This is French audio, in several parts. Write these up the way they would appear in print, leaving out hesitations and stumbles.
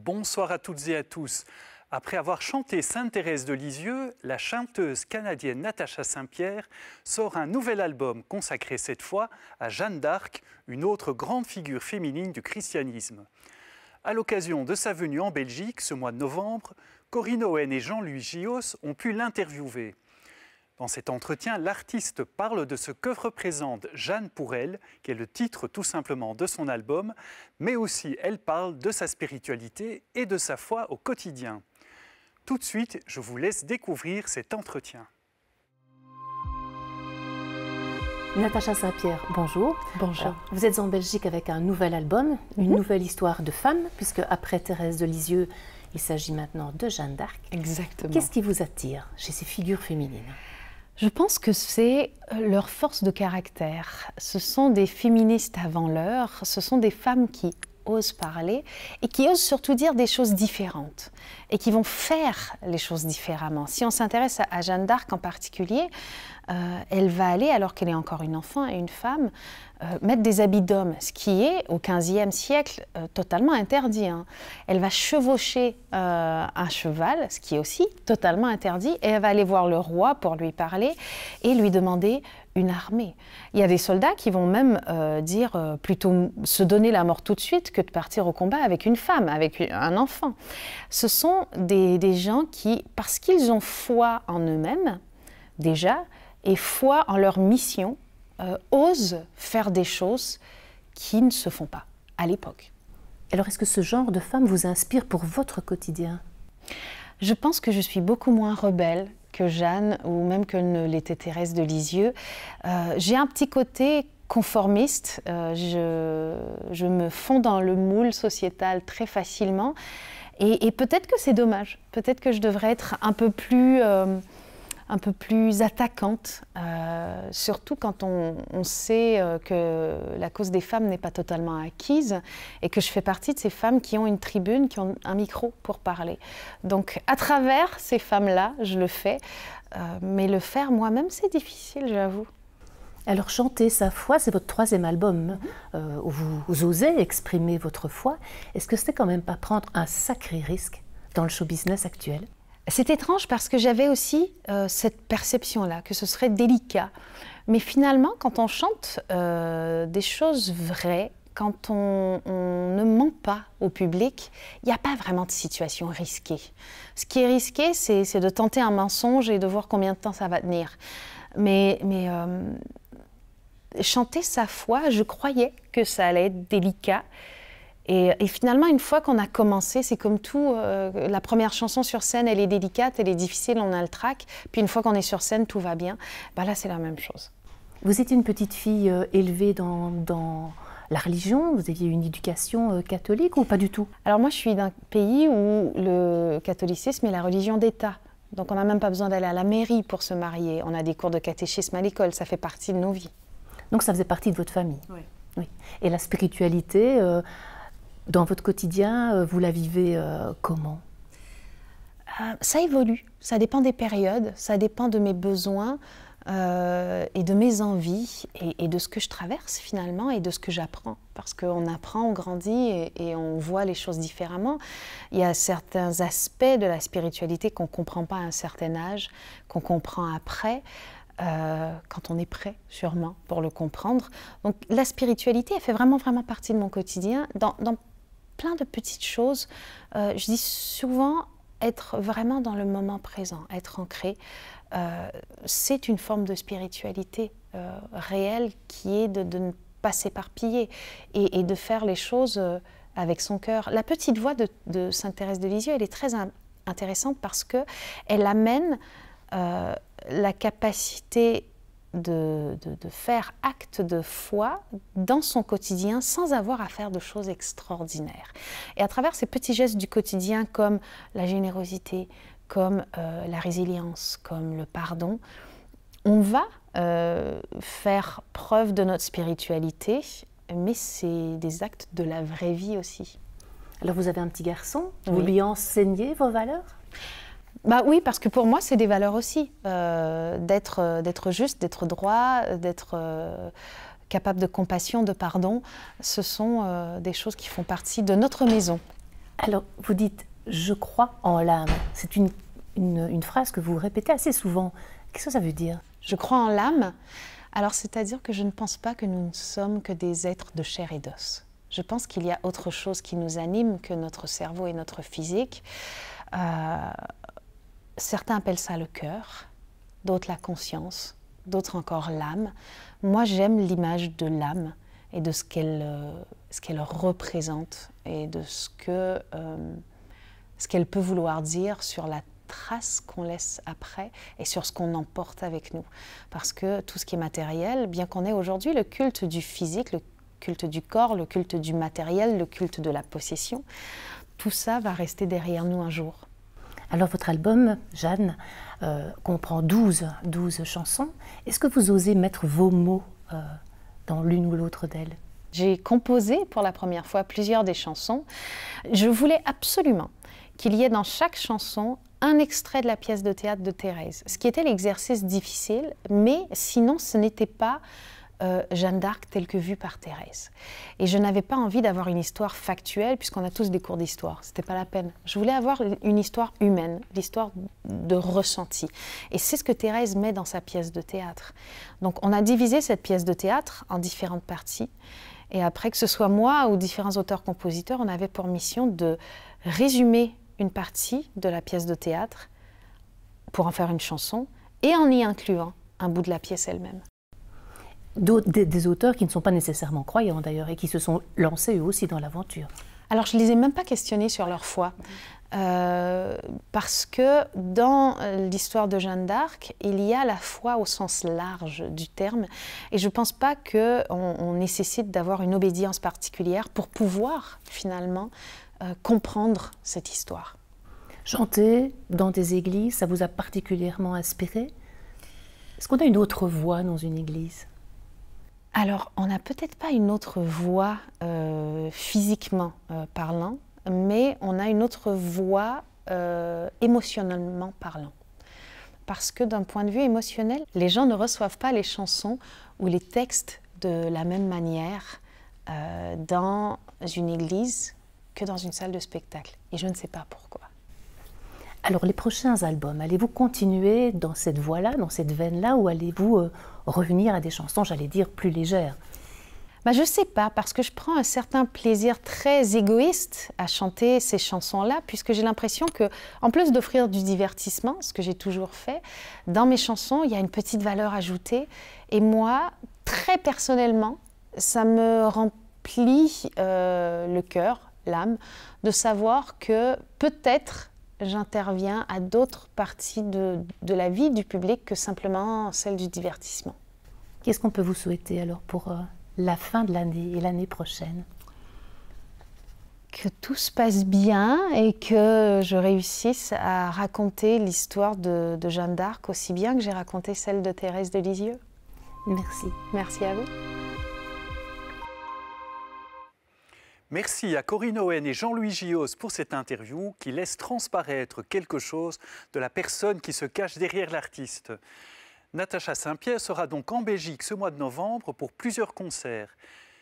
Bonsoir à toutes et à tous. Après avoir chanté Sainte-Thérèse de Lisieux, la chanteuse canadienne Natacha Saint-Pierre sort un nouvel album consacré cette fois à Jeanne d'Arc, une autre grande figure féminine du christianisme. À l'occasion de sa venue en Belgique ce mois de novembre, Corinne Owen et Jean-Louis Gios ont pu l'interviewer. Dans cet entretien, l'artiste parle de ce que représente Jeanne pour elle, qui est le titre tout simplement de son album, mais aussi elle parle de sa spiritualité et de sa foi au quotidien. Tout de suite, je vous laisse découvrir cet entretien. Natacha Saint-Pierre, bonjour. Bonjour. Vous êtes en Belgique avec un nouvel album, une nouvelle histoire de femme, puisque après Thérèse de Lisieux, il s'agit maintenant de Jeanne d'Arc. Exactement. Qu'est-ce qui vous attire chez ces figures féminines ? Je pense que c'est leur force de caractère. Ce sont des féministes avant l'heure, ce sont des femmes qui osent parler et qui osent surtout dire des choses différentes et qui vont faire les choses différemment. Si on s'intéresse à Jeanne d'Arc en particulier, elle va aller, alors qu'elle est encore une enfant et une femme, mettre des habits d'homme, ce qui est, au XVe siècle, totalement interdit. Elle va chevaucher un cheval, ce qui est aussi totalement interdit, et elle va aller voir le roi pour lui parler et lui demander une armée. Il y a des soldats qui vont même dire plutôt se donner la mort tout de suite que de partir au combat avec une femme, avec un enfant. Ce sont des gens qui, parce qu'ils ont foi en eux-mêmes, déjà, et foi en leur mission, osent faire des choses qui ne se font pas à l'époque. Alors, est-ce que ce genre de femme vous inspire pour votre quotidien ? Je pense que je suis beaucoup moins rebelle que Jeanne, ou même que ne l'était Thérèse de Lisieux. J'ai un petit côté conformiste, je me fonds dans le moule sociétal très facilement, et peut-être que c'est dommage, peut-être que je devrais être un peu plus attaquante, surtout quand on sait que la cause des femmes n'est pas totalement acquise et que je fais partie de ces femmes qui ont une tribune, qui ont un micro pour parler. Donc à travers ces femmes-là, je le fais, mais le faire moi-même, c'est difficile, j'avoue. Alors, chanter sa foi, c'est votre troisième album où vous osez exprimer votre foi. Est-ce que c'est quand même pas prendre un sacré risque dans le show business actuel ? C'est étrange parce que j'avais aussi cette perception-là, que ce serait délicat. Mais finalement, quand on chante des choses vraies, quand on ne ment pas au public, il n'y a pas vraiment de situation risquée. Ce qui est risqué, c'est de tenter un mensonge et de voir combien de temps ça va tenir. Mais chanter sa foi, je croyais que ça allait être délicat. Et finalement, une fois qu'on a commencé, c'est comme tout, la première chanson sur scène, elle est délicate, elle est difficile, on a le trac. Puis une fois qu'on est sur scène, tout va bien. Là, c'est la même chose. Vous étiez une petite fille élevée dans la religion, vous aviez une éducation catholique ou pas du tout ? Alors moi, je suis d'un pays où le catholicisme est la religion d'État. Donc on n'a même pas besoin d'aller à la mairie pour se marier. On a des cours de catéchisme à l'école, ça fait partie de nos vies. Donc ça faisait partie de votre famille ? Oui. Oui. Et la spiritualité, dans votre quotidien, vous la vivez comment ? Ça évolue, ça dépend des périodes, ça dépend de mes besoins et de mes envies et de ce que je traverse finalement et de ce que j'apprends. Parce qu'on apprend, on grandit et on voit les choses différemment. Il y a certains aspects de la spiritualité qu'on ne comprend pas à un certain âge, qu'on comprend après. Quand on est prêt, sûrement, pour le comprendre. Donc la spiritualité, elle fait vraiment partie de mon quotidien, dans plein de petites choses. Je dis souvent être vraiment dans le moment présent, être ancré. C'est une forme de spiritualité réelle qui est de ne pas s'éparpiller et de faire les choses avec son cœur. La petite voix de Sainte-Thérèse de Lisieux, elle est très intéressante parce qu'elle amène la capacité de faire acte de foi dans son quotidien sans avoir à faire de choses extraordinaires. Et à travers ces petits gestes du quotidien comme la générosité, comme la résilience, comme le pardon, on va faire preuve de notre spiritualité, mais c'est des actes de la vraie vie aussi. Alors vous avez un petit garçon, vous Oui. lui enseignez vos valeurs ? Oui, parce que pour moi, c'est des valeurs aussi. D'être juste, d'être droit, d'être capable de compassion, de pardon. Ce sont des choses qui font partie de notre maison. Alors, vous dites « je crois en l'âme ». C'est une phrase que vous répétez assez souvent. Qu'est-ce que ça veut dire? Je crois en l'âme. Alors, c'est-à-dire que je ne pense pas que nous ne sommes que des êtres de chair et d'os. Je pense qu'il y a autre chose qui nous anime que notre cerveau et notre physique. Certains appellent ça le cœur, d'autres la conscience, d'autres encore l'âme. Moi, j'aime l'image de l'âme et de ce qu'elle représente et de ce qu'elle peut vouloir dire sur la trace qu'on laisse après et sur ce qu'on emporte avec nous. Parce que tout ce qui est matériel, bien qu'on ait aujourd'hui le culte du physique, le culte du corps, le culte du matériel, le culte de la possession, tout ça va rester derrière nous un jour. Alors votre album, Jeanne, comprend 12 chansons. Est-ce que vous osez mettre vos mots dans l'une ou l'autre d'elles? J'ai composé pour la première fois plusieurs des chansons. Je voulais absolument qu'il y ait dans chaque chanson un extrait de la pièce de théâtre de Thérèse, ce qui était l'exercice difficile, mais sinon ce n'était pas Jeanne d'Arc telle que vue par Thérèse. Et je n'avais pas envie d'avoir une histoire factuelle, puisqu'on a tous des cours d'histoire, c'était pas la peine. Je voulais avoir une histoire humaine, l'histoire de ressenti. Et c'est ce que Thérèse met dans sa pièce de théâtre. Donc on a divisé cette pièce de théâtre en différentes parties, et après que ce soit moi ou différents auteurs-compositeurs, on avait pour mission de résumer une partie de la pièce de théâtre pour en faire une chanson et en y incluant un bout de la pièce elle-même. Des auteurs qui ne sont pas nécessairement croyants d'ailleurs et qui se sont lancés eux aussi dans l'aventure. Alors je ne les ai même pas questionnés sur leur foi parce que dans l'histoire de Jeanne d'Arc, il y a la foi au sens large du terme et je ne pense pas qu'on nécessite d'avoir une obédience particulière pour pouvoir finalement comprendre cette histoire. Chanter dans des églises, ça vous a particulièrement inspiré? Est-ce qu'on a une autre voix dans une église? Alors, on n'a peut-être pas une autre voix physiquement parlant, mais on a une autre voix émotionnellement parlant. Parce que d'un point de vue émotionnel, les gens ne reçoivent pas les chansons ou les textes de la même manière dans une église que dans une salle de spectacle. Et je ne sais pas pourquoi. Alors, les prochains albums, allez-vous continuer dans cette voie-là, dans cette veine-là, ou allez-vous revenir à des chansons, j'allais dire, plus légères? Je ne sais pas, parce que je prends un certain plaisir très égoïste à chanter ces chansons-là, puisque j'ai l'impression que, en plus d'offrir du divertissement, ce que j'ai toujours fait, dans mes chansons, il y a une petite valeur ajoutée. Et moi, très personnellement, ça me remplit le cœur, l'âme, de savoir que peut-être j'interviens à d'autres parties de la vie du public que simplement celle du divertissement. Qu'est-ce qu'on peut vous souhaiter alors pour la fin de l'année et l'année prochaine? Que tout se passe bien et que je réussisse à raconter l'histoire de Jeanne d'Arc aussi bien que j'ai raconté celle de Thérèse de Lisieux. Merci. Merci à vous. Merci à Corinne Owen et Jean-Louis Gioz pour cette interview qui laisse transparaître quelque chose de la personne qui se cache derrière l'artiste. Natacha Saint-Pierre sera donc en Belgique ce mois de novembre pour plusieurs concerts.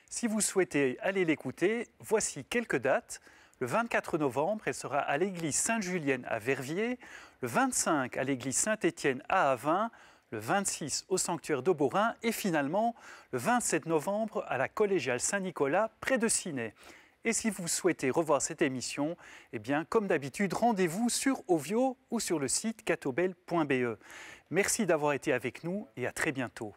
Si vous souhaitez aller l'écouter, voici quelques dates. Le 24 novembre, elle sera à l'église Sainte-Julienne à Verviers, le 25 à l'église Saint-Étienne à Avin, le 26 au sanctuaire de Beaurain et finalement le 27 novembre à la collégiale Saint-Nicolas près de Ciney. Et si vous souhaitez revoir cette émission, eh bien, comme d'habitude, rendez-vous sur Ovio ou sur le site catobel.be. Merci d'avoir été avec nous et à très bientôt.